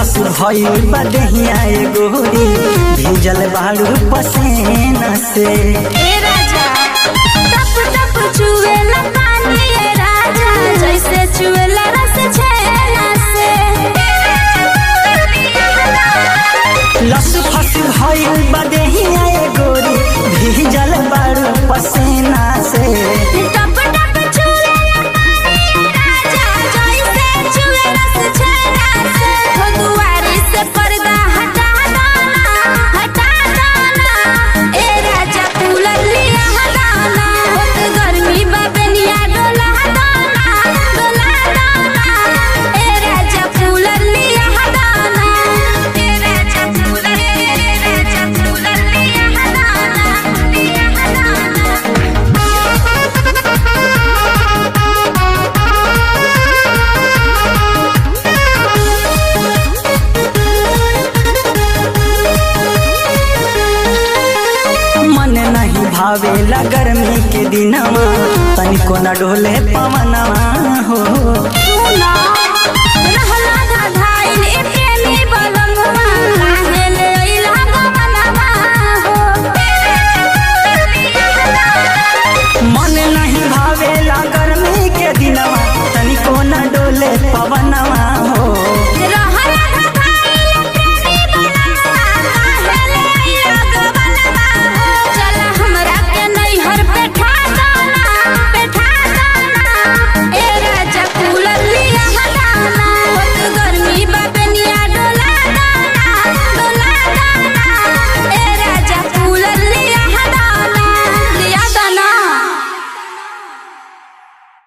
फस भइल बा देहिया ए गोरी भीजल बाड़ू पसेना से। ए राजा टप टप चुएला पानी ए राजा जैसे चुएला रस छेना से। लस फस भइल बा देहिया ए गोरी भीजल बाड़ू पसेना से। टप टप चुएला पानी ए राजा जैसे चुए रस छेना से। हो दुआरी से पर्दा हटा दाना ए राजा कूलर लिया हटाना। होत गर्मी बबनिया डोला दाना ए राजा कूलर लिया हटाना। ए राजा कूलर लिया मन नहीं भावेला गर्मी के दिनमा तनिको न डोले पवनवा हो।